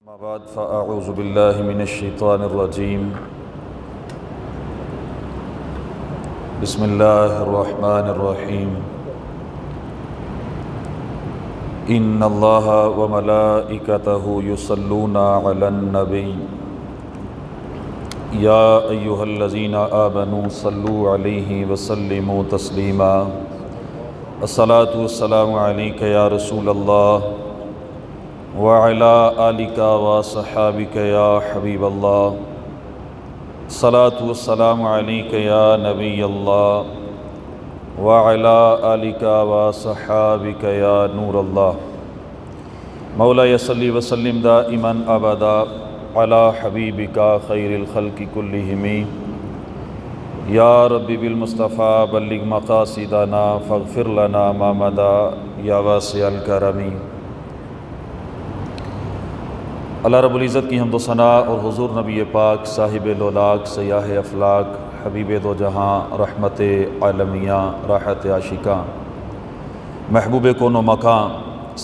أما بعد فأعوذ بالله من الشيطان الرجيم بسم الله الرحمن الرحيم إن الله وملائكته يصلون على النبي يا أيها الذين آمنوا صلوا عليه وسلموا تسليما الصلاة والسلام عليك يا رسول الله وعلى آلك وصحابك يا حبيب الله الصلاة والسلام عليك يا نبي الله وعلى آلك وصحابك يا نور الله مولاي صل وسلم دائما أبدا على حبيبك خير الخلق كلهم يا رب بالمصطفى بلغ مقاصدنا فاغفر لنا ما مضى يا واسع الكرم۔ اللہ رب العزت کی حمد و ثناء اور حضور نبی پاک صاحب لولاک سیاح افلاک حبیب دو جہاں رحمت عالمیہ راحت عاشقاں محبوب کون و مکان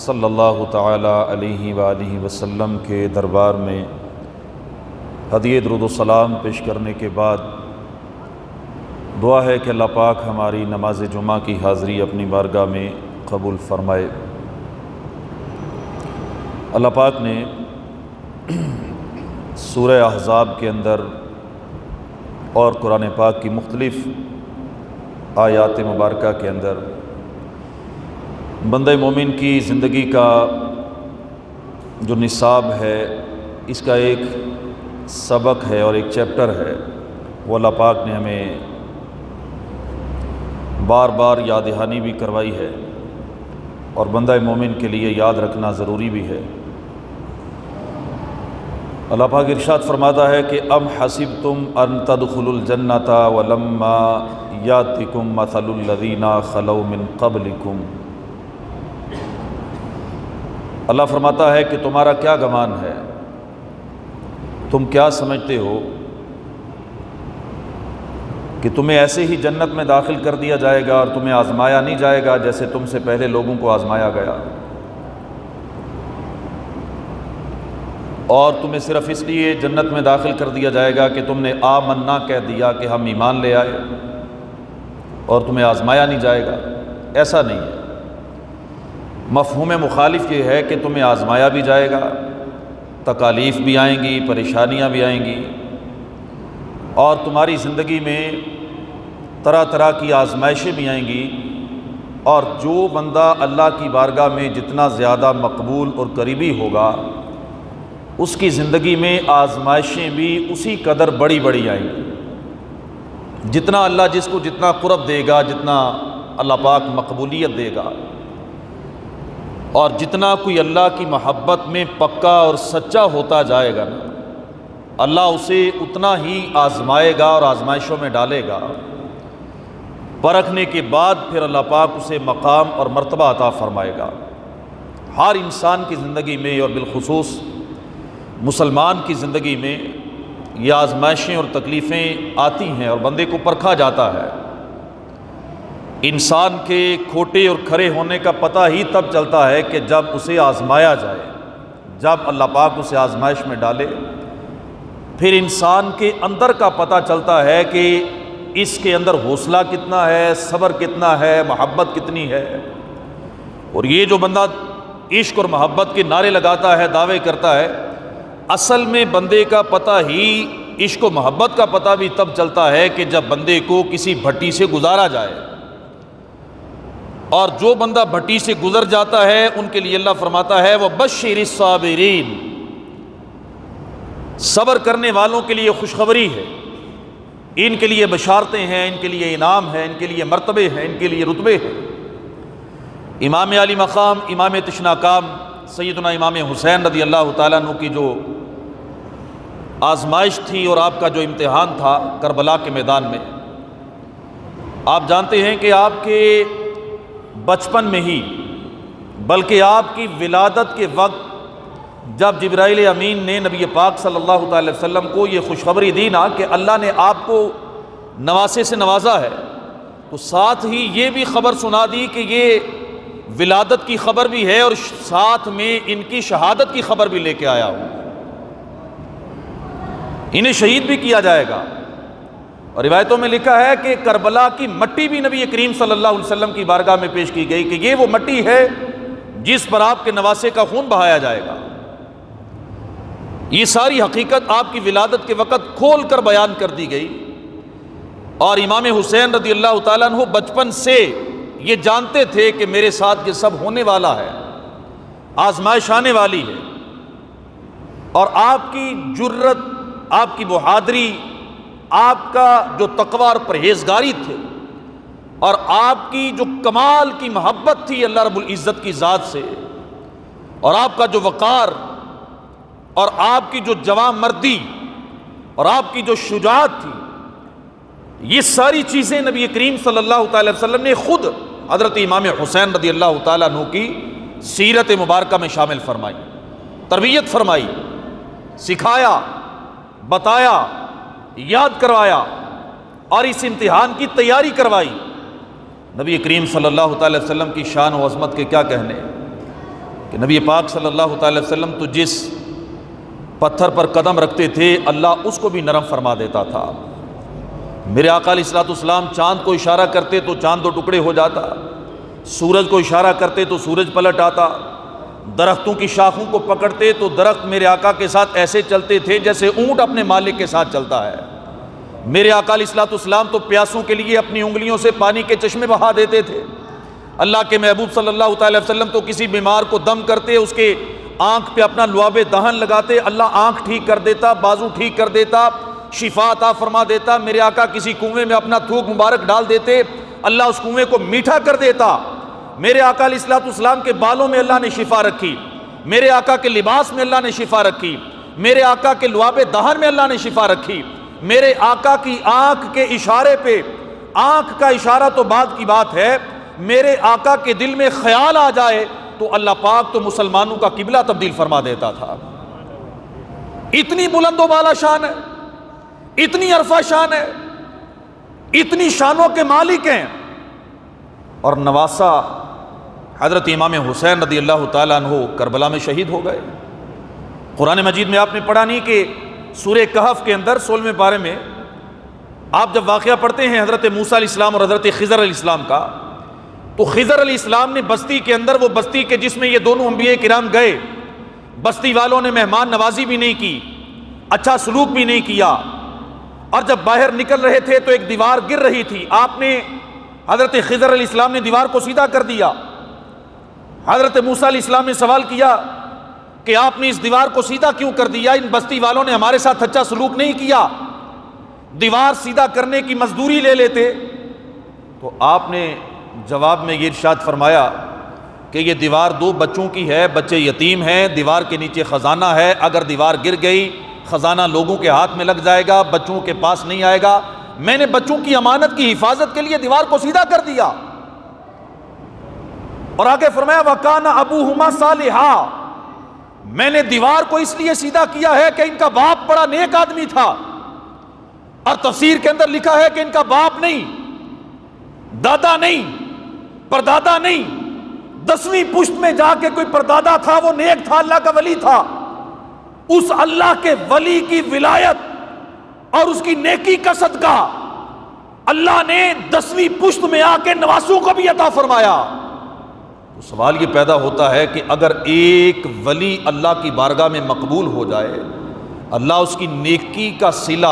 صلی اللہ تعالی علیہ وآلہ وسلم کے دربار میں ہدیہ درود و سلام پیش کرنے کے بعد دعا ہے کہ اللہ پاک ہماری نماز جمعہ کی حاضری اپنی بارگاہ میں قبول فرمائے۔ اللہ پاک نے سورہ احزاب کے اندر اور قرآن پاک کی مختلف آیات مبارکہ کے اندر بندہ مومن کی زندگی کا جو نصاب ہے اس کا ایک سبق ہے اور ایک چیپٹر ہے، وہ اللہ پاک نے ہمیں بار بار یاد دہانی بھی کروائی ہے اور بندہ مومن کے لیے یاد رکھنا ضروری بھی ہے۔ اللہ پاک ارشاد فرماتا ہے کہ ام حسبتم ان تدخلوا الجنۃ ولما یاتکم مثل الذین خلوا من قبلکم۔ اللہ فرماتا ہے کہ تمہارا کیا گمان ہے، تم کیا سمجھتے ہو کہ تمہیں ایسے ہی جنت میں داخل کر دیا جائے گا اور تمہیں آزمایا نہیں جائے گا جیسے تم سے پہلے لوگوں کو آزمایا گیا، اور تمہیں صرف اس لیے جنت میں داخل کر دیا جائے گا کہ تم نے آمنا کہہ دیا کہ ہم ایمان لے آئے اور تمہیں آزمایا نہیں جائے گا؟ ایسا نہیں ہے۔ مفہوم مخالف یہ ہے کہ تمہیں آزمایا بھی جائے گا، تکالیف بھی آئیں گی، پریشانیاں بھی آئیں گی، اور تمہاری زندگی میں طرح طرح کی آزمائشیں بھی آئیں گی، اور جو بندہ اللہ کی بارگاہ میں جتنا زیادہ مقبول اور قریبی ہوگا اس کی زندگی میں آزمائشیں بھی اسی قدر بڑی بڑی آئیں گی۔ جتنا اللہ جس کو جتنا قرب دے گا، جتنا اللہ پاک مقبولیت دے گا، اور جتنا کوئی اللہ کی محبت میں پکا اور سچا ہوتا جائے گا نا، اللہ اسے اتنا ہی آزمائے گا اور آزمائشوں میں ڈالے گا۔ پرکھنے کے بعد پھر اللہ پاک اسے مقام اور مرتبہ عطا فرمائے گا۔ ہر انسان کی زندگی میں اور بالخصوص مسلمان کی زندگی میں یہ آزمائشیں اور تکلیفیں آتی ہیں اور بندے کو پرکھا جاتا ہے۔ انسان کے کھوٹے اور کھرے ہونے کا پتہ ہی تب چلتا ہے کہ جب اسے آزمایا جائے، جب اللہ پاک اسے آزمائش میں ڈالے، پھر انسان کے اندر کا پتہ چلتا ہے کہ اس کے اندر حوصلہ کتنا ہے، صبر کتنا ہے، محبت کتنی ہے۔ اور یہ جو بندہ عشق اور محبت کے نعرے لگاتا ہے، دعوے کرتا ہے، اصل میں بندے کا پتہ ہی، عشق و محبت کا پتہ بھی تب چلتا ہے کہ جب بندے کو کسی بھٹی سے گزارا جائے، اور جو بندہ بھٹی سے گزر جاتا ہے ان کے لیے اللہ فرماتا ہے وَبَشِّرِ الصَّابِرِينَ، صبر کرنے والوں کے لیے خوشخبری ہے، ان کے لیے بشارتیں ہیں، ان کے لیے انعام ہے، ان کے لیے مرتبے ہیں، ان کے لیے رتبے ہیں۔ امام علی مقام، امام تشناکام سیدنا امام حسین رضی اللہ تعالیٰ عنہ کی جو آزمائش تھی اور آپ کا جو امتحان تھا کربلا کے میدان میں، آپ جانتے ہیں کہ آپ کے بچپن میں ہی، بلکہ آپ کی ولادت کے وقت جب جبرائیل امین نے نبی پاک صلی اللہ تعالی وسلم کو یہ خوشخبری دی نا کہ اللہ نے آپ کو نواسے سے نوازا ہے، تو ساتھ ہی یہ بھی خبر سنا دی کہ یہ ولادت کی خبر بھی ہے اور ساتھ میں ان کی شہادت کی خبر بھی لے کے آیا ہوں۔ انہیں شہید بھی کیا جائے گا۔ اور روایتوں میں لکھا ہے کہ کربلا کی مٹی بھی نبی کریم صلی اللہ علیہ وسلم کی بارگاہ میں پیش کی گئی کہ یہ وہ مٹی ہے جس پر آپ کے نواسے کا خون بہایا جائے گا۔ یہ ساری حقیقت آپ کی ولادت کے وقت کھول کر بیان کر دی گئی، اور امام حسین رضی اللہ تعالیٰ عنہ بچپن سے یہ جانتے تھے کہ میرے ساتھ یہ سب ہونے والا ہے، آزمائش آنے والی ہے۔ اور آپ کی جرت، آپ کی بہادری، آپ کا جو تقوی اور پرہیزگاری تھے، اور آپ کی جو کمال کی محبت تھی اللہ رب العزت کی ذات سے، اور آپ کا جو وقار، اور آپ کی جو جواں مردی، اور آپ کی جو شجاعت تھی، یہ ساری چیزیں نبی کریم صلی اللہ تعالی وسلم نے خود حضرت امام حسین رضی اللہ تعالیٰ عنہ کی سیرت مبارکہ میں شامل فرمائی، تربیت فرمائی، سکھایا، بتایا، یاد کروایا، اور اس امتحان کی تیاری کروائی۔ نبی کریم صلی اللہ تعالی وسلم کی شان و عظمت کے کیا کہنے کہ نبی پاک صلی اللہ تعالی وسلم تو جس پتھر پر قدم رکھتے تھے اللہ اس کو بھی نرم فرما دیتا تھا۔ میرے آقا علیہ الصلوۃ والسلام چاند کو اشارہ کرتے تو چاند دو ٹکڑے ہو جاتا، سورج کو اشارہ کرتے تو سورج پلٹ آتا، درختوں کی شاخوں کو پکڑتے تو درخت میرے آقا کے ساتھ ایسے چلتے تھے جیسے اونٹ اپنے مالک کے ساتھ چلتا ہے۔ میرے آقا علیہ الصلوۃ والسلام تو پیاسوں کے لیے اپنی انگلیوں سے پانی کے چشمے بہا دیتے تھے۔ اللہ کے محبوب صلی اللہ تعالی وسلم تو کسی بیمار کو دم کرتے اس کے آنکھ پہ اپنا لعاب دہن لگاتے، اللہ آنکھ ٹھیک کر دیتا، بازو ٹھیک کر دیتا، شفا عطا فرما دیتا۔ میرے آقا کسی کنویں میں اپنا تھوک مبارک ڈال دیتے، اللہ اس کنویں کو میٹھا کر دیتا۔ میرے آقا علیہ الصلوۃ والسلام کے بالوں میں اللہ نے شفا رکھی، میرے آقا کے لباس میں اللہ نے شفا رکھی، میرے آقا کے لعاب دہن میں اللہ نے شفا رکھی، میرے آقا کی آنکھ کے اشارے پہ، آنکھ کا اشارہ تو بعد کی بات ہے، میرے آقا کے دل میں خیال آ جائے تو اللہ پاک تو مسلمانوں کا قبلہ تبدیل فرما دیتا تھا۔ اتنی بلند و بالا شان ہے، اتنی عرفہ شان ہے، اتنی شانوں کے مالک ہیں۔ اور نواسا حضرت امام حسین رضی اللہ تعالیٰ عنہ کربلا میں شہید ہو گئے۔ قرآن مجید میں آپ نے پڑھا نہیں کہ سورہ کہف کے اندر 16ویں پارے میں آپ جب واقعہ پڑھتے ہیں حضرت موسیٰ علیہ السلام اور حضرت خضر علیہ السلام کا، تو خضر علیہ السلام نے بستی کے اندر، وہ بستی کے جس میں یہ دونوں انبیاء کرام گئے، بستی والوں نے مہمان نوازی بھی نہیں کی، اچھا سلوک بھی نہیں کیا، اور جب باہر نکل رہے تھے تو ایک دیوار گر رہی تھی، آپ نے حضرت خضر علیہ السلام نے دیوار کو سیدھا کر دیا۔ حضرت موسیٰ علیہ السلام نے سوال کیا کہ آپ نے اس دیوار کو سیدھا کیوں کر دیا؟ ان بستی والوں نے ہمارے ساتھ اچھا سلوک نہیں کیا، دیوار سیدھا کرنے کی مزدوری لے لیتے۔ تو آپ نے جواب میں یہ ارشاد فرمایا کہ یہ دیوار 2 بچوں کی ہے، بچے یتیم ہیں، دیوار کے نیچے خزانہ ہے، اگر دیوار گر گئی خزانہ لوگوں کے ہاتھ میں لگ جائے گا، بچوں کے پاس نہیں آئے گا، میں نے بچوں کی امانت کی حفاظت کے لیے دیوار کو سیدھا کر دیا۔ اور آگے فرمایا وَكَانَ أَبُوهُمَا صَالِحًا، میں نے دیوار کو اس لیے سیدھا کیا ہے کہ ان کا باپ بڑا نیک آدمی تھا، اور تفسیر کے اندر لکھا ہے کہ ان کا باپ نہیں، دادا نہیں، پردادا نہیں، 10ویں پشت میں جا کے کوئی پردادا تھا، وہ نیک تھا، اللہ کا ولی تھا۔ اس اللہ کے ولی کی ولایت اور اس کی نیکی کا صدقہ اللہ نے 10ویں پشت میں آ کے نواسوں کو بھی عطا فرمایا۔ تو سوال یہ پیدا ہوتا ہے کہ اگر ایک ولی اللہ کی بارگاہ میں مقبول ہو جائے، اللہ اس کی نیکی کا صلہ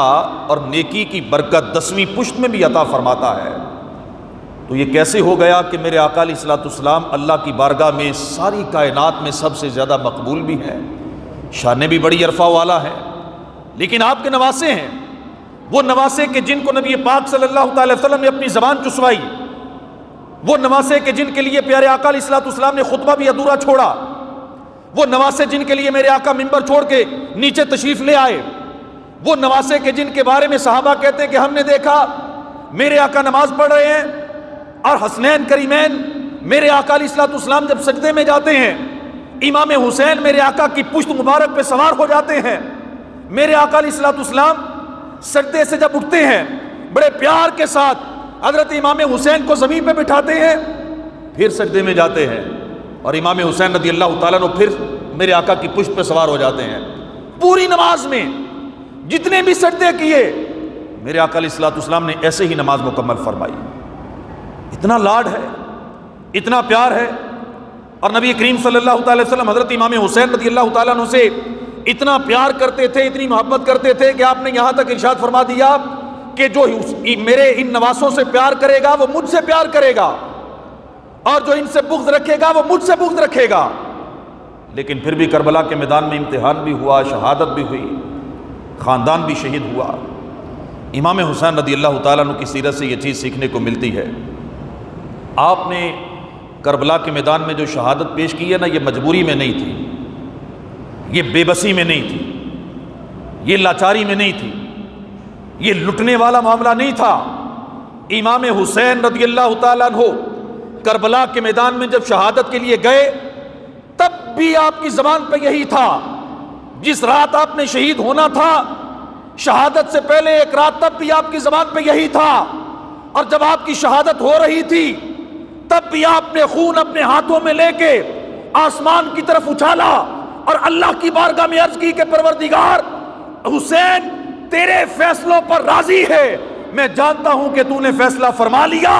اور نیکی کی برکت 10ویں پشت میں بھی عطا فرماتا ہے، تو یہ کیسے ہو گیا کہ میرے آقا علیہ الصلوۃ والسلام اللہ کی بارگاہ میں ساری کائنات میں سب سے زیادہ مقبول بھی ہیں، شانیں بھی بڑی عرفہ والا ہے، لیکن آپ کے نواسے ہیں، وہ نواسے کہ جن کو نبی پاک صلی اللہ تعالی وسلم نے اپنی زبان چسوائی، وہ نواسے کہ جن کے لیے پیارے آقا علیہ الصلوۃ والسلام نے خطبہ بھی ادھورا چھوڑا، وہ نواسے جن کے لیے میرے آقا ممبر چھوڑ کے نیچے تشریف لے آئے، وہ نواسے کہ جن کے بارے میں صحابہ کہتے ہیں کہ ہم نے دیکھا میرے آقا نماز پڑھ رہے ہیں اور حسنین کریمین میرے آقا علیہ الصلوۃ والسلام جب سجدے میں جاتے ہیں، امام حسین میرے آقا کی پشت مبارک پہ سوار ہو جاتے ہیں، میرے آقا علیہ الصلوۃ والسلام سجدے سے جب اٹھتے ہیں بڑے پیار کے ساتھ حضرت امام حسین کو زمین پہ بٹھاتے ہیں، پھر سجدے میں جاتے ہیں، اور امام حسین رضی اللہ تعالیٰ عنہ پھر میرے آقا کی پشت پہ سوار ہو جاتے ہیں۔ پوری نماز میں جتنے بھی سجدے کیے میرے آقا علیہ الصلوۃ والسلام نے ایسے ہی نماز مکمل فرمائی. اتنا لاڈ ہے، اتنا پیار ہے. اور نبی کریم صلی اللہ تعالی وسلم حضرت امام حسین رضی اللہ تعالیٰ عنہ سے اتنا پیار کرتے تھے، اتنی محبت کرتے تھے کہ آپ نے یہاں تک ارشاد فرما دیا کہ جو میرے ان نواسوں سے پیار کرے گا وہ مجھ سے پیار کرے گا، اور جو ان سے بغض رکھے گا وہ مجھ سے بغض رکھے گا. لیکن پھر بھی کربلا کے میدان میں امتحان بھی ہوا، شہادت بھی ہوئی، خاندان بھی شہید ہوا. امام حسین رضی اللہ تعالیٰ عنہ کی سیرت سے یہ چیز سیکھنے کو ملتی ہے. آپ نے کربلا کے میدان میں جو شہادت پیش کی ہے نا، یہ مجبوری میں نہیں تھی، یہ بے بسی میں نہیں تھی، یہ لاچاری میں نہیں تھی، یہ لٹنے والا معاملہ نہیں تھا. امام حسین رضی اللہ تعالیٰ عنہ کربلا کے میدان میں جب شہادت کے لیے گئے تب بھی آپ کی زبان پہ یہی تھا. جس رات آپ نے شہید ہونا تھا شہادت سے پہلے ایک رات، تب بھی آپ کی زبان پہ یہی تھا. اور جب آپ کی شہادت ہو رہی تھی تب بھی آپ نے خون اپنے ہاتھوں میں لے کے آسمان کی طرف اچھالا اور اللہ کی بارگاہ میں عرض کی کہ پروردگار، حسین تیرے فیصلوں پر راضی ہے. میں جانتا ہوں کہ تو نے فیصلہ فرما لیا،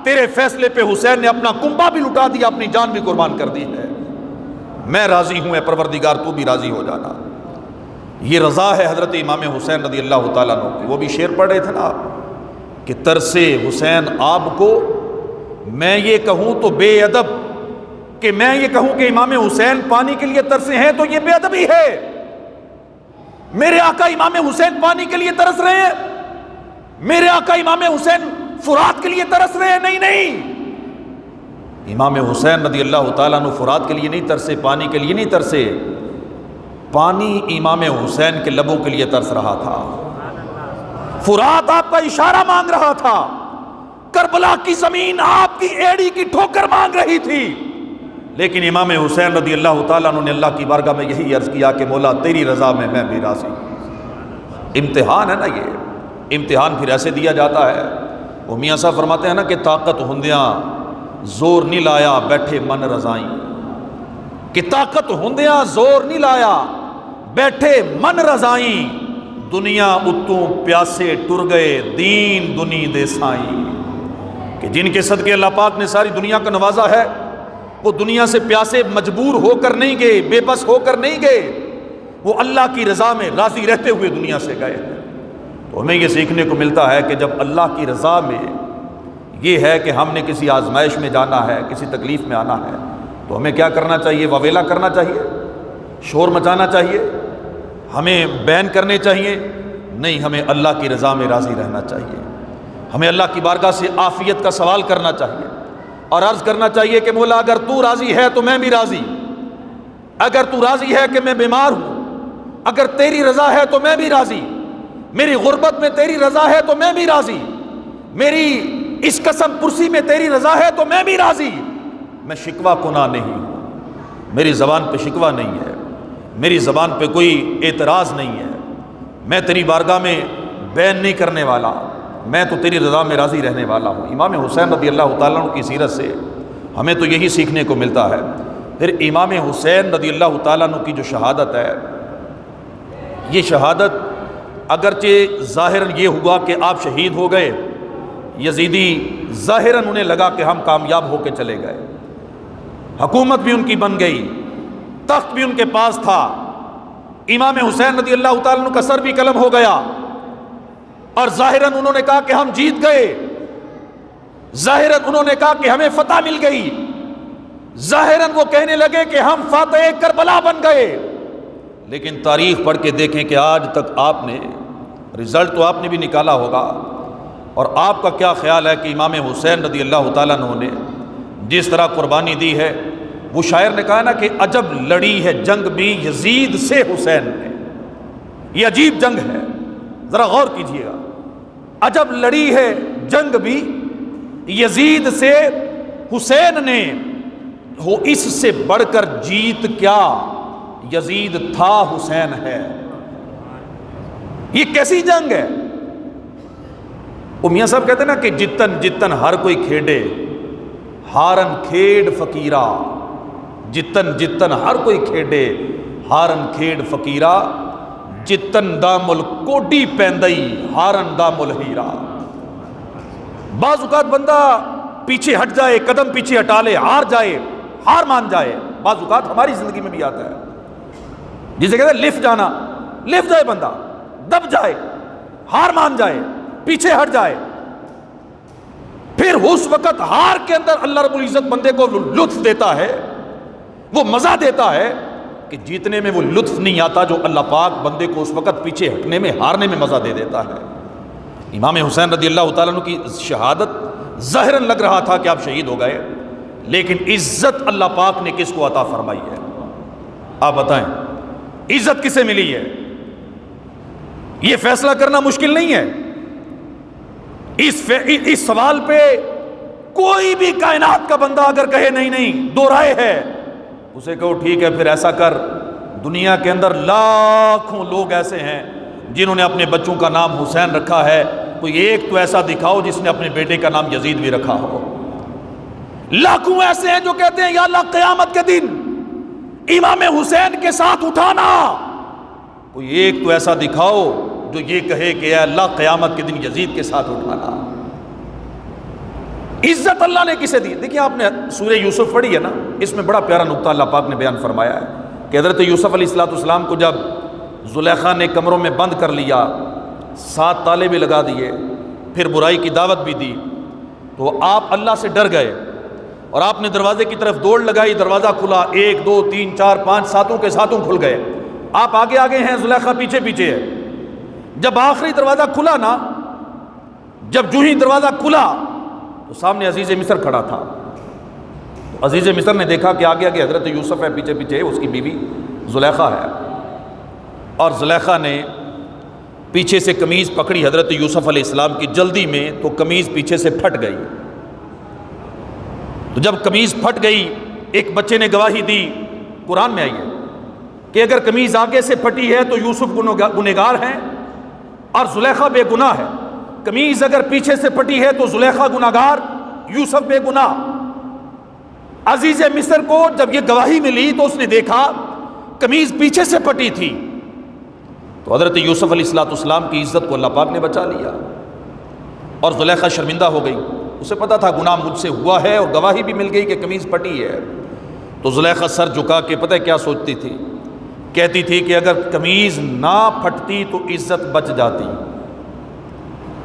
تیرے فیصلے پہ حسین نے اپنا کنبہ بھی لٹا دیا، اپنی جان بھی قربان کر دی ہے. میں راضی ہوں، اے پروردگار تو بھی راضی ہو جانا. یہ رضا ہے حضرت امام حسین رضی اللہ تعالیٰ عنہ کی. وہ بھی شعر پڑھ رہے تھے نا کہ ترسے حسین آپ کو، میں یہ کہوں تو بے ادب، کہ میں یہ کہوں کہ امام حسین پانی کے لیے ترسے ہیں تو یہ بے ادبی ہے. میرے آقا امام حسین پانی کے لیے ترس رہے ہیں، میرے آقا امام حسین فرات کے لیے ترس رہے ہیں؟ نہیں نہیں، امام حسین رضی اللہ تعالیٰ عنہ فرات کے لیے نہیں ترسے، پانی کے لیے نہیں ترسے. پانی امام حسین کے لبوں کے لیے ترس رہا تھا. فرات آپ کا اشارہ مانگ رہا تھا، کربلا کی زمین آپ کی ایڑی کی ٹھوکر مانگ رہی تھی. لیکن امام حسین رضی اللہ تعالیٰ عنہ نے اللہ کی بارگاہ میں یہی عرض کیا کہ مولا تیری رضا میں بھی راضی. امتحان ہے نا، یہ امتحان پھر ایسے دیا جاتا ہے. وہ میاں صاحب فرماتے ہیں نا کہ طاقت ہندیاں زور نہیں لایا بیٹھے من رضائیں، کہ طاقت ہندیاں زور نہیں لایا بیٹھے من رضائیں. دنیا اتوں پیاسے ٹر گئے دین دنی دے سائیں، کہ جن کے صدقے اللہ پاک نے ساری دنیا کو نوازا ہے وہ دنیا سے پیاسے مجبور ہو کر نہیں گئے، بے بس ہو کر نہیں گئے، وہ اللہ کی رضا میں راضی رہتے ہوئے دنیا سے گئے. تو ہمیں یہ سیکھنے کو ملتا ہے کہ جب اللہ کی رضا میں یہ ہے کہ ہم نے کسی آزمائش میں جانا ہے، کسی تکلیف میں آنا ہے، تو ہمیں کیا کرنا چاہیے؟ وویلا کرنا چاہیے، شور مچانا چاہیے، ہمیں بین کرنے چاہیے؟ نہیں، ہمیں اللہ کی رضا میں راضی رہنا چاہیے. ہمیں اللہ کی بارگاہ سے عافیت کا سوال کرنا چاہیے اور عرض کرنا چاہیے کہ مولا اگر تو راضی ہے تو میں بھی راضی، اگر تو راضی ہے کہ میں بیمار ہوں، اگر تیری رضا ہے تو میں بھی راضی، میری غربت میں تیری رضا ہے تو میں بھی راضی، میری اس قسم پرسی میں تیری رضا ہے تو میں بھی راضی. میں شکوہ کناں نہیں ہوں، میری زبان پہ شکوہ نہیں ہے، میری زبان پہ کوئی اعتراض نہیں ہے، میں تیری بارگاہ میں بین نہیں کرنے والا، میں تو تیری رضا میں راضی رہنے والا ہوں. امام حسین رضی اللہ تعالیٰ عنہ کی سیرت سے ہمیں تو یہی سیکھنے کو ملتا ہے. پھر امام حسین رضی اللہ تعالیٰ عنہ کی جو شہادت ہے، یہ شہادت اگرچہ ظاہراً یہ ہوا کہ آپ شہید ہو گئے، یزیدی ظاہراً انہیں لگا کہ ہم کامیاب ہو کے چلے گئے، حکومت بھی ان کی بن گئی، تخت بھی ان کے پاس تھا، امام حسین رضی اللہ تعالیٰ عنہ کا سر بھی قلم ہو گیا، اور ظاہراً انہوں نے کہا کہ ہم جیت گئے، ظاہراً انہوں نے کہا کہ ہمیں فتح مل گئی، ظاہراً وہ کہنے لگے کہ ہم فاتح کربلا بن گئے. لیکن تاریخ پڑھ کے دیکھیں کہ آج تک آپ نے رزلٹ تو آپ نے بھی نکالا ہوگا، اور آپ کا کیا خیال ہے کہ امام حسین رضی اللہ تعالیٰ عنہ نے جس طرح قربانی دی ہے، وہ شاعر نے کہا نا کہ عجب لڑی ہے جنگ بھی یزید سے حسین نے. یہ عجیب جنگ ہے، ذرا غور کیجئے گا. عجب لڑی ہے جنگ بھی یزید سے حسین نے، ہو اس سے بڑھ کر جیت کیا، یزید تھا حسین ہے. یہ کیسی جنگ ہے؟ وہ میاں صاحب کہتے ہیں نا کہ جتن جتن ہر کوئی کھیڑے ہارن کھیڑ فقیرہ، جتن جتن ہر کوئی کھیڑے ہارن کھیڑ فقیرہ، جتن دامل کوڈی پیندئی ہارن دامل ہیرا. بعض اوقات بندہ پیچھے ہٹ جائے، قدم پیچھے ہٹا لے، ہار جائے، ہار مان جائے. بعض اوقات ہماری زندگی میں بھی آتا ہے، جسے کہتے ہیں لفٹ جانا، لفٹ جائے بندہ، دب جائے، ہار مان جائے، پیچھے ہٹ جائے. پھر اس وقت ہار کے اندر اللہ رب العزت بندے کو لطف دیتا ہے، وہ مزہ دیتا ہے کہ جیتنے میں وہ لطف نہیں آتا جو اللہ پاک بندے کو اس وقت پیچھے ہٹنے میں، ہارنے میں مزہ دے دیتا ہے. امام حسین رضی اللہ تعالیٰ عنہ کی شہادت ظاہراً لگ رہا تھا کہ آپ شہید ہو گئے، لیکن عزت اللہ پاک نے کس کو عطا فرمائی ہے؟ آپ بتائیں، عزت کسے ملی ہے؟ یہ فیصلہ کرنا مشکل نہیں ہے. اس سوال پہ کوئی بھی کائنات کا بندہ اگر کہے نہیں دو رائے ہے، اسے کہو ٹھیک ہے پھر ایسا کر، دنیا کے اندر لاکھوں لوگ ایسے ہیں جنہوں نے اپنے بچوں کا نام حسین رکھا ہے، کوئی ایک تو ایسا دکھاؤ جس نے اپنے بیٹے کا نام یزید بھی رکھا ہو. لاکھوں ایسے ہیں جو کہتے ہیں یا اللہ قیامت کے دن امام حسین کے ساتھ اٹھانا، کوئی ایک تو ایسا دکھاؤ جو یہ کہے کہ اے اللہ قیامت کے دن یزید کے ساتھ اٹھانا. عزت اللہ نے کسے دی؟ دیکھیں آپ نے سورہ یوسف پڑھی ہے نا، اس میں بڑا پیارا نقطہ اللہ پاک نے بیان فرمایا ہے کہ حضرت یوسف علیہ السلام کو جب زلیخا نے کمروں میں بند کر لیا، 7 تالے بھی لگا دیے، پھر برائی کی دعوت بھی دی، تو آپ اللہ سے ڈر گئے اور آپ نے دروازے کی طرف دوڑ لگائی، دروازہ کھلا، 1 2 3 4 5 7 کے ساتوں کھل گئے. آپ آگے آگے ہیں، زلیخا پیچھے پیچھے ہے. جب آخری دروازہ کھلا نا، جب جو ہی دروازہ کھلا تو سامنے عزیز مصر کھڑا تھا. تو عزیز مصر نے دیکھا کہ آگے آگے حضرت یوسف ہے، پیچھے پیچھے اس کی بیوی زلیخا ہے، اور زلیخا نے پیچھے سے قمیض پکڑی حضرت یوسف علیہ السلام کی جلدی میں، تو قمیض پیچھے سے پھٹ گئی. تو جب قمیض پھٹ گئی، ایک بچے نے گواہی دی، قرآن میں آئی ہے کہ اگر قمیض آگے سے پھٹی ہے تو یوسف گنہگار ہیں اور زلیخا بے گناہ ہے، قمیض اگر پیچھے سے پھٹی ہے تو زلیخا گناہگار، یوسف بے گناہ. عزیز مصر کو جب یہ گواہی ملی تو اس نے دیکھا قمیض پیچھے سے پھٹی تھی، تو حضرت یوسف علیہ السلام کی عزت کو اللہ پاک نے بچا لیا اور زلیخا شرمندہ ہو گئی. اسے پتا تھا گناہ مجھ سے ہوا ہے اور گواہی بھی مل گئی کہ قمیض پھٹی ہے. تو زلیخا سر جھکا کے پتہ کیا سوچتی تھی؟ کہتی تھی کہ اگر قمیض نہ پھٹتی تو عزت بچ جاتی.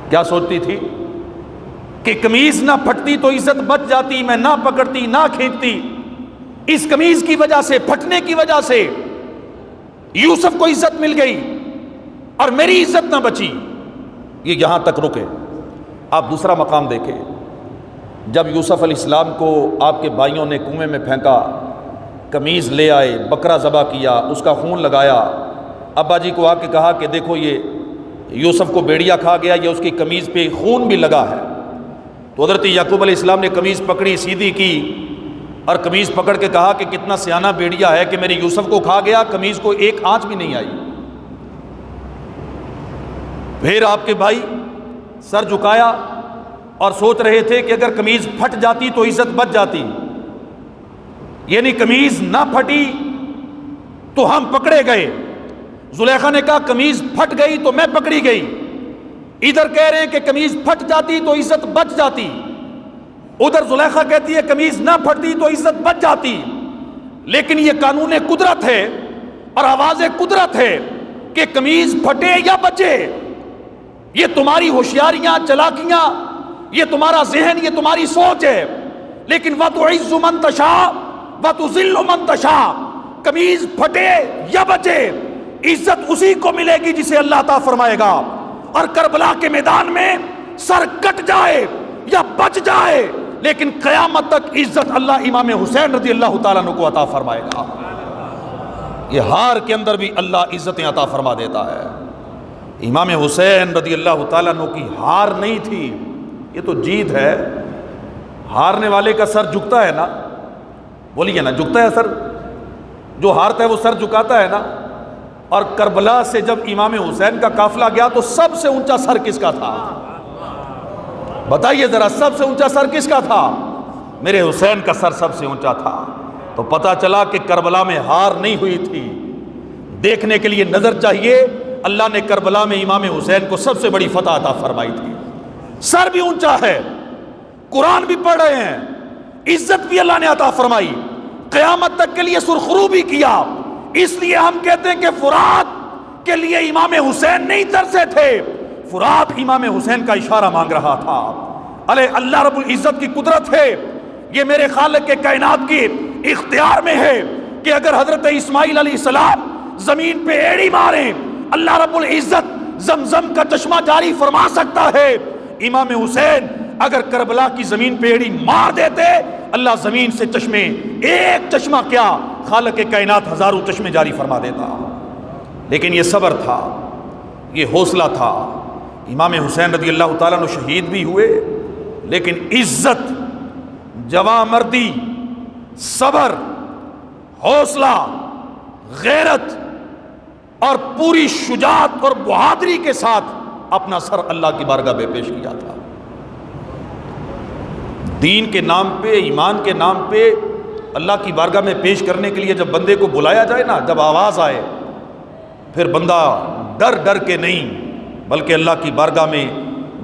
کیا سوچتی تھی؟ کہ قمیض نہ پھٹتی تو عزت بچ جاتی، میں نہ پکڑتی نہ کھینچتی. اس قمیض کی وجہ سے، پھٹنے کی وجہ سے یوسف کو عزت مل گئی اور میری عزت نہ بچی. یہ یہاں تک رکے. آپ دوسرا مقام دیکھیں، جب یوسف علیہ السلام کو آپ کے بھائیوں نے کنویں میں پھینکا، قمیض لے آئے، بکرا ذبح کیا، اس کا خون لگایا، ابا جی کو آ کے کہا کہ دیکھو یہ یوسف کو بیڑیا کھا گیا، یہ اس کی قمیض پہ خون بھی لگا ہے. تو حضرت یعقوب علیہ السلام نے قمیض پکڑی، سیدھی کی اور قمیض پکڑ کے کہا کہ کتنا سیانہ بیڑیا ہے کہ میرے یوسف کو کھا گیا، قمیض کو ایک آنچ بھی نہیں آئی. پھر آپ کے بھائی سر جھکایا اور سوچ رہے تھے کہ اگر قمیض پھٹ جاتی تو عزت بچ جاتی، یعنی قمیض نہ پھٹی تو ہم پکڑے گئے. زلیخا نے کہا قمیض پھٹ گئی تو میں پکڑی گئی. ادھر کہہ رہے ہیں کہ قمیض پھٹ جاتی تو عزت بچ جاتی، ادھر زلیخا کہتی ہے قمیض نہ پھٹتی تو عزت بچ جاتی. لیکن یہ قانون قدرت ہے اور آواز قدرت ہے کہ قمیض پھٹے یا بچے. یہ تمہاری ہوشیاریاں، چلاکیاں، یہ تمہارا ذہن، یہ تمہاری سوچ ہے. لیکن وَتُعِزُّ مَن تَشَاءُ وَتُذِلُّ مَن تَشَاءُ، قمیض پھٹے یا بچے عزت اسی کو ملے گی جسے اللہ عطا فرمائے گا. اور کربلا کے میدان میں سر کٹ جائے یا بچ جائے، لیکن قیامت تک عزت اللہ امام حسین رضی اللہ تعالیٰ عنہ کو عطا فرمائے گا. یہ ہار کے اندر بھی اللہ عزتیں عطا فرما دیتا ہے. امام حسین رضی اللہ تعالیٰ عنہ کی ہار نہیں تھی، یہ تو جیت ہے. ہارنے والے کا سر جھکتا ہے نا، بولیے نا، جھکتا ہے سر. جو ہارتا ہے وہ سر جھکاتا ہے نا. اور کربلا سے جب امام حسین کا قافلہ گیا تو سب سے اونچا سر کس کا تھا؟ بتائیے ذرا، سب سے اونچا سر کس کا تھا؟ میرے حسین کا سر سب سے اونچا تھا. تو پتہ چلا کہ کربلا میں ہار نہیں ہوئی تھی. دیکھنے کے لیے نظر چاہیے، اللہ نے کربلا میں امام حسین کو سب سے بڑی فتح عطا فرمائی تھی. سر بھی اونچا ہے, قرآن بھی پڑھ رہے ہیں, عزت بھی اللہ نے عطا فرمائی, قیامت تک کے لیے سرخرو بھی کیا. اس لیے ہم کہتے ہیں کہ فرات کے لیے امام حسین نہیں ترسے تھے, فرات امام حسین کا اشارہ مانگ رہا تھا. اللہ رب العزت کی قدرت ہے, یہ میرے خالق کے کائنات کی اختیار میں ہے کہ اگر حضرت اسماعیل علیہ السلام زمین پہ ایڑی ماریں, اللہ رب العزت زمزم کا چشمہ جاری فرما سکتا ہے. امام حسین اگر کربلا کی زمین پہ ایڑی مار دیتے, اللہ زمین سے چشمے, ایک چشمہ کیا خالق کے کائنات ہزاروں چشمے جاری فرما دیتا. لیکن یہ صبر تھا, یہ حوصلہ تھا. امام حسین رضی اللہ تعالیٰ عنہ شہید بھی ہوئے, لیکن عزت, جواں مردی, صبر, حوصلہ, غیرت اور پوری شجاعت اور بہادری کے ساتھ اپنا سر اللہ کی بارگاہ میں پیش کیا تھا. دین کے نام پہ, ایمان کے نام پہ اللہ کی بارگاہ میں پیش کرنے کے لیے جب بندے کو بلایا جائے نا, جب آواز آئے, پھر بندہ ڈر ڈر کے نہیں بلکہ اللہ کی بارگاہ میں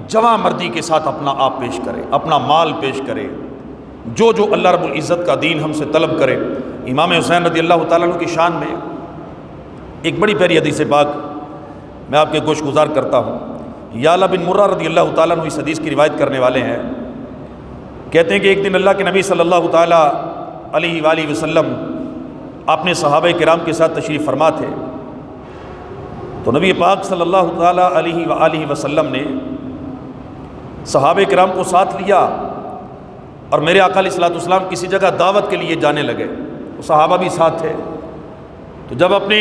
جواں مردی کے ساتھ اپنا آپ پیش کرے, اپنا مال پیش کرے, جو اللہ رب العزت کا دین ہم سے طلب کرے. امام حسین رضی اللہ تعالیٰ عنہ کی شان میں ایک بڑی پیاری حدیث پاک میں آپ کے گوش گزار کرتا ہوں. یعلا بن مرہ رضی اللہ تعالیٰ عنہ اس حدیث کی روایت کرنے والے ہیں. کہتے ہیں کہ ایک دن اللہ کے نبی صلی اللہ تعالیٰ علیہ وآلہ وسلم اپنے صحابہ کرام کے ساتھ تشریف فرما تھے. تو نبی پاک صلی اللہ تعالیٰ علیہ وآلہ وسلم نے صحابہ کرام کو ساتھ لیا اور میرے آقا علیہ الصلوۃ والسلام کسی جگہ دعوت کے لیے جانے لگے, تو صحابہ بھی ساتھ تھے. تو جب اپنے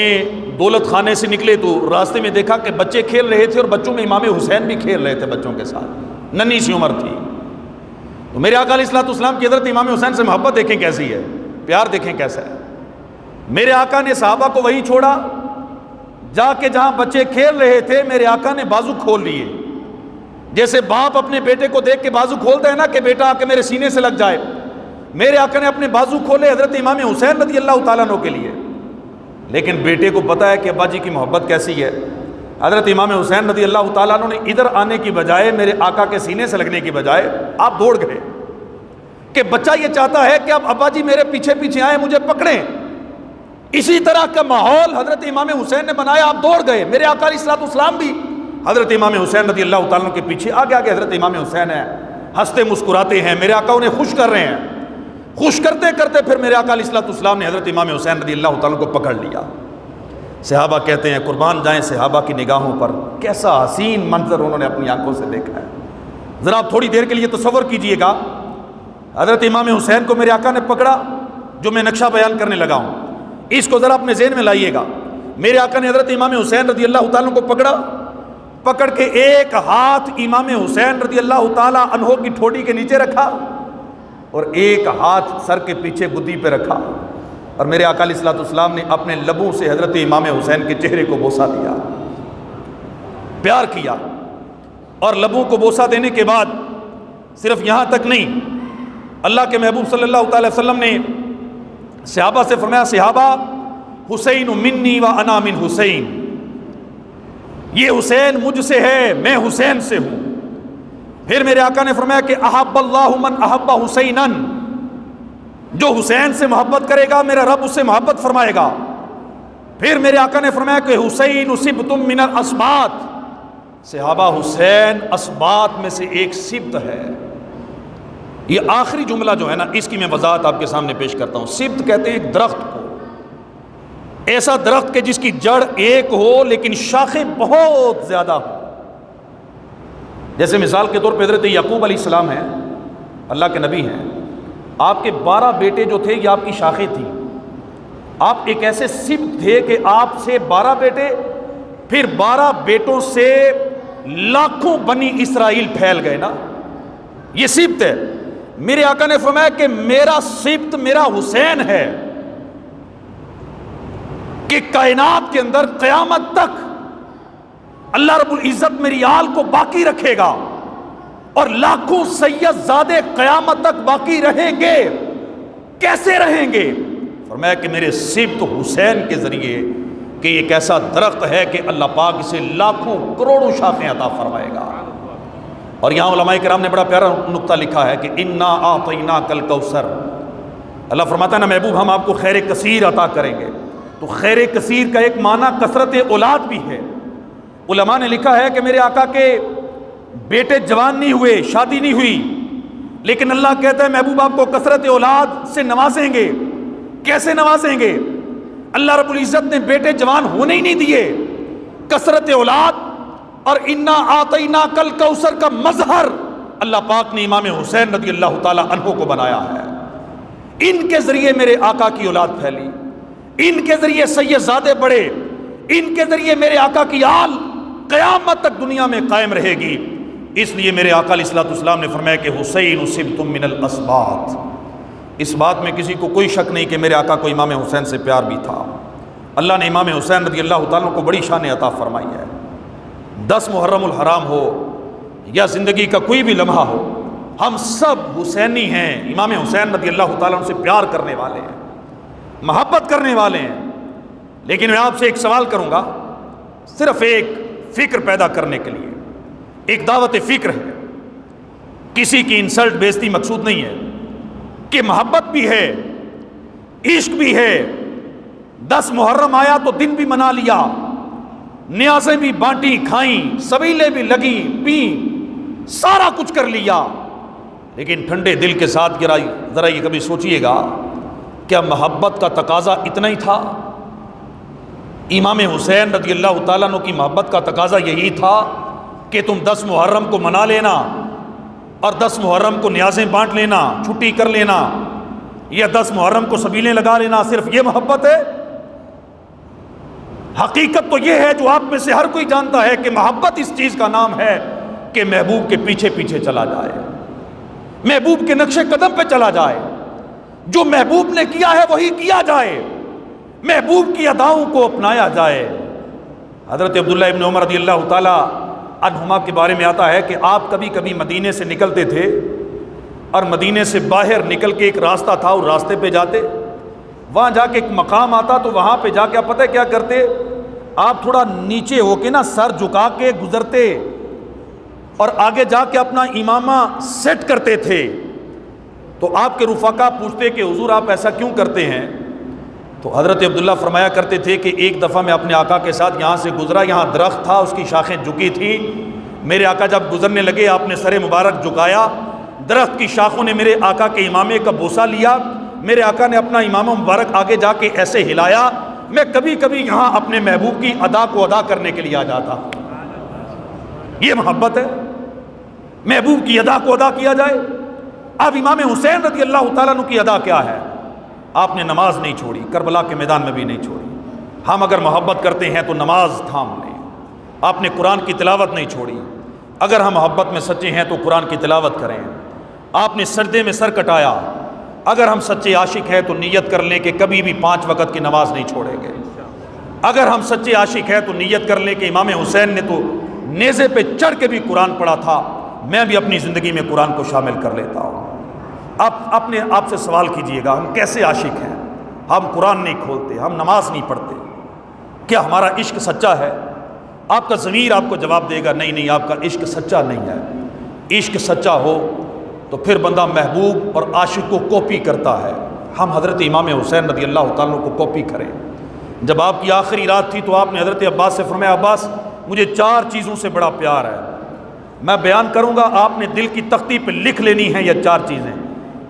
دولت خانے سے نکلے تو راستے میں دیکھا کہ بچے کھیل رہے تھے اور بچوں میں امام حسین بھی کھیل رہے تھے بچوں کے ساتھ, ننھی سی عمر تھی. تو میرے آقا علیہ الصلوۃ والسلام کی حضرت امام حسین سے محبت دیکھیں کیسی ہے, پیار دیکھیں کیسا ہے. میرے آقا نے صحابہ کو وہیں چھوڑا, جا کے جہاں بچے کھیل رہے تھے میرے آقا نے بازو کھول لیے, جیسے باپ اپنے بیٹے کو دیکھ کے بازو کھولتا ہے نا کہ بیٹا آ کے میرے سینے سے لگ جائے. میرے آقا نے اپنے بازو کھولے حضرت امام حسین رضی اللہ تعالیٰ عنہ کے لیے. لیکن بیٹے کو پتا ہے کہ ابا جی کی محبت کیسی ہے. حضرت امام حسین رضی اللہ تعالیٰ عنہ نے ادھر آنے کی بجائے, میرے آقا کے سینے سے لگنے کی بجائے آپ دوڑ گئے کہ بچہ یہ چاہتا ہے کہ اب ابا جی میرے پیچھے پیچھے آئیں, مجھے پکڑیں. اسی طرح کا ماحول حضرت امام حسین نے بنایا, آپ دوڑ گئے. میرے آقا علیہ الصلوۃ والسلام بھی حضرت امام حسین رضی اللہ تعالیٰ عنہ کے پیچھے آگے آگے حضرت امام حسین ہیں, ہنستے مسکراتے ہیں. میرے آقا انہیں خوش کر رہے ہیں. خوش کرتے کرتے پھر میرے آقا علیہ الصلوۃ والسلام نے حضرت امام حسین رضی اللہ تعالیٰ عنہ کو پکڑ لیا. صحابہ کہتے ہیں قربان جائیں صحابہ کی نگاہوں پر, کیسا حسین منظر انہوں نے اپنی آنکھوں سے دیکھا ہے. ذرا آپ تھوڑی دیر کے لیے تصور کیجئے گا, حضرت امام حسین کو میرے آقا نے پکڑا, جو میں نقشہ بیان کرنے لگا ہوں اس کو ذرا اپنے ذہن میں لائیے گا. میرے آقا نے حضرت امام حسین رضی اللہ تعالیٰ عنہ کو پکڑا, پکڑ کے ایک ہاتھ امام حسین رضی اللہ تعالیٰ عنہ کی ٹھوڈی کے نیچے رکھا اور ایک ہاتھ سر کے پیچھے گدی پہ رکھا, اور میرے آقا علیہ الصلوۃ والسلام نے اپنے لبوں سے حضرت امام حسین کے چہرے کو بوسہ دیا, پیار کیا. اور لبوں کو بوسہ دینے کے بعد صرف یہاں تک نہیں, اللہ کے محبوب صلی اللہ تعالی وسلم نے صحابہ سے فرمایا, صحابہ حسین منی و انا من حسین, یہ حسین مجھ سے ہے, میں حسین سے ہوں. پھر میرے آقا نے فرمایا کہ احب اللہ من احب حسینا, جو حسین سے محبت کرے گا میرا رب اس سے محبت فرمائے گا. پھر میرے آقا نے فرمایا کہ حسین سبت من الاسباط, صحابہ حسین اسباط میں سے ایک سبت ہے. یہ آخری جملہ جو ہے نا اس کی میں وضاحت آپ کے سامنے پیش کرتا ہوں. سبت کہتے ہیں ایک درخت کو, ایسا درخت کہ جس کی جڑ ایک ہو لیکن شاخیں بہت زیادہ ہو. جیسے مثال کے طور پہ حضرت یعقوب علیہ السلام ہیں, اللہ کے نبی ہیں, آپ کے 12 بیٹے جو تھے یہ آپ کی شاخیں تھیں. آپ ایک ایسے سبت تھے کہ آپ سے 12 بیٹے, پھر 12 بیٹوں سے لاکھوں بنی اسرائیل پھیل گئے نا, یہ سبت ہے. میرے آقا نے فرمایا کہ میرا سبت میرا حسین ہے, کہ کائنات کے اندر قیامت تک اللہ رب العزت میری آل کو باقی رکھے گا اور لاکھوں سید زادے قیامت تک باقی رہیں گے. کیسے رہیں گے؟ فرمایا کہ میرے سبت حسین کے ذریعے کہ ایک ایسا درخت ہے کہ اللہ پاک اسے لاکھوں کروڑوں شاخیں عطا فرمائے گا۔ اور یہاں علماء کرام نے بڑا پیارا نقطہ لکھا ہے کہ انا اعطیناک الکوثر، اللہ فرماتا ہے نا محبوب ہم آپ کو خیر کثیر عطا کریں گے۔ تو خیر کثیر کا ایک معنی کثرت اولاد بھی ہے۔ علماء نے لکھا ہے کہ میرے آقا کے بیٹے جوان نہیں ہوئے، شادی نہیں ہوئی، لیکن اللہ کہتا ہے محبوب آپ کو کثرت اولاد سے نوازیں گے۔ کیسے نوازیں گے؟ اللہ رب العزت نے بیٹے جوان ہونے ہی نہیں دیے، کثرت اولاد اور انا اعطیناک الکوثر کا مظہر اللہ پاک نے امام حسین رضی اللہ تعالی عنہ کو بنایا ہے۔ ان کے ذریعے میرے آقا کی اولاد پھیلی، ان کے ذریعے سید زادے بڑھے، ان کے ذریعے میرے آقا کی آل قیامت تک دنیا میں قائم رہے گی۔ اس لیے میرے آقا علیہ الصلوۃ والسلام نے فرمایا کہ حسین صبتم من الاسباط، اس بات میں کسی کو کوئی شک نہیں کہ میرے آقا کو امام حسین سے پیار بھی تھا۔ اللہ نے امام حسین رضی اللہ تعالیٰ کو بڑی شان عطا فرمائی ہے۔ 10 محرم الحرام ہو یا زندگی کا کوئی بھی لمحہ ہو، ہم سب حسینی ہیں، امام حسین رضی اللہ تعالیٰ سے پیار کرنے والے ہیں، محبت کرنے والے ہیں۔ لیکن میں آپ سے ایک سوال کروں گا، صرف ایک فکر پیدا کرنے کے لیے، ایک دعوت فکر ہے، کسی کی انسلٹ بےزتی مقصود نہیں ہے، کہ محبت بھی ہے، عشق بھی ہے۔ 10 محرم آیا تو دن بھی منا لیا، نیازیں بھی بانٹی کھائیں، سبیلیں بھی لگی پیں، سارا کچھ کر لیا، لیکن ٹھنڈے دل کے ساتھ ذرا یہ کبھی سوچئے گا، کیا محبت کا تقاضا اتنا ہی تھا؟ امام حسین رضی اللہ تعالیٰ عنہ کی محبت کا تقاضا یہی تھا کہ تم 10 محرم کو منا لینا اور 10 محرم کو نیازیں بانٹ لینا، چھٹی کر لینا، یا 10 محرم کو سبیلیں لگا لینا، صرف یہ محبت ہے؟ حقیقت تو یہ ہے جو آپ میں سے ہر کوئی جانتا ہے کہ محبت اس چیز کا نام ہے کہ محبوب کے پیچھے پیچھے چلا جائے، محبوب کے نقش قدم پہ چلا جائے، جو محبوب نے کیا ہے وہی کیا جائے، محبوب کی اداؤں کو اپنایا جائے۔ حضرت عبداللہ ابن عمر رضی اللہ تعالی عنہما کے بارے میں آتا ہے کہ آپ کبھی کبھی مدینے سے نکلتے تھے اور مدینے سے باہر نکل کے ایک راستہ تھا، اور راستے پہ جاتے، وہاں جا کے ایک مقام آتا تو وہاں پہ جا کے آپ پتہ ہے کیا کرتے؟ آپ تھوڑا نیچے ہو کے نا سر جھکا کے گزرتے اور آگے جا کے اپنا امامہ سیٹ کرتے تھے۔ تو آپ کے رفقا پوچھتے کہ حضور آپ ایسا کیوں کرتے ہیں؟ تو حضرت عبداللہ فرمایا کرتے تھے کہ ایک دفعہ میں اپنے آقا کے ساتھ یہاں سے گزرا، یہاں درخت تھا، اس کی شاخیں جھکی تھی، میرے آقا جب گزرنے لگے آپ نے سر مبارک جھکایا، درخت کی شاخوں نے میرے آقا کے امامے کا بوسہ لیا، میرے آقا نے اپنا امامہ مبارک آگے جا کے ایسے ہلایا، میں کبھی کبھی یہاں اپنے محبوب کی ادا کو ادا کرنے کے لیے آ جاتا۔ یہ محبت ہے، محبوب کی ادا کو ادا کیا جائے۔ اب امام حسین رضی اللہ تعالیٰ عنہ کی ادا کیا ہے؟ آپ نے نماز نہیں چھوڑی، کربلا کے میدان میں بھی نہیں چھوڑی۔ ہم اگر محبت کرتے ہیں تو نماز تھام لیں۔ آپ نے قرآن کی تلاوت نہیں چھوڑی، اگر ہم محبت میں سچے ہیں تو قرآن کی تلاوت کریں۔ آپ نے سجدے میں سر کٹایا، اگر ہم سچے عاشق ہیں تو نیت کر لیں کہ کبھی بھی 5 وقت کی نماز نہیں چھوڑیں گے۔ اگر ہم سچے عاشق ہیں تو نیت کر لیں کہ امام حسین نے تو نیزے پہ چڑھ کے بھی قرآن پڑھا تھا، میں بھی اپنی زندگی میں قرآن کو شامل کر لیتا ہوں۔ آپ سے سوال کیجئے گا، ہم کیسے عاشق ہیں؟ ہم قرآن نہیں کھولتے، ہم نماز نہیں پڑھتے، کیا ہمارا عشق سچا ہے؟ آپ کا ضمیر آپ کو جواب دے گا نہیں، آپ کا عشق سچا نہیں ہے۔ عشق سچا ہو تو پھر بندہ محبوب اور عاشق کو کاپی کرتا ہے۔ ہم حضرت امام حسین رضی اللہ تعالیٰ کو کاپی کریں۔ جب آپ کی آخری رات تھی تو آپ نے حضرت عباس سے فرمایا عباس مجھے 4 چیزوں سے بڑا پیار ہے، میں بیان کروں گا، آپ نے دل کی تختی پہ لکھ لینی ہیں یہ 4 چیزیں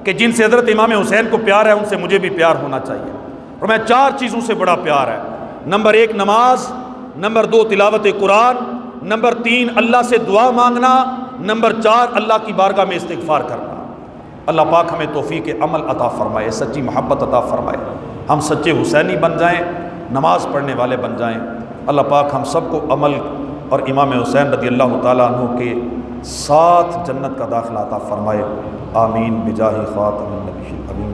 کہ جن سے حضرت امام حسین کو پیار ہے ان سے مجھے بھی پیار ہونا چاہیے۔ فرمایا 4 چیزوں سے بڑا پیار ہے، نمبر 1 نماز، نمبر 2 تلاوت قرآن، نمبر 3 اللہ سے دعا مانگنا، نمبر 4 اللہ کی بارگاہ میں استغفار کرنا۔ اللہ پاک ہمیں توفیق عمل عطا فرمائے، سچی محبت عطا فرمائے، ہم سچے حسینی بن جائیں، نماز پڑھنے والے بن جائیں۔ اللہ پاک ہم سب کو عمل اور امام حسین رضی اللہ تعالیٰ عنہ کے ساتھ جنت کا داخلہ عطا فرمائے، آمین بجاہ خاتم النبی۔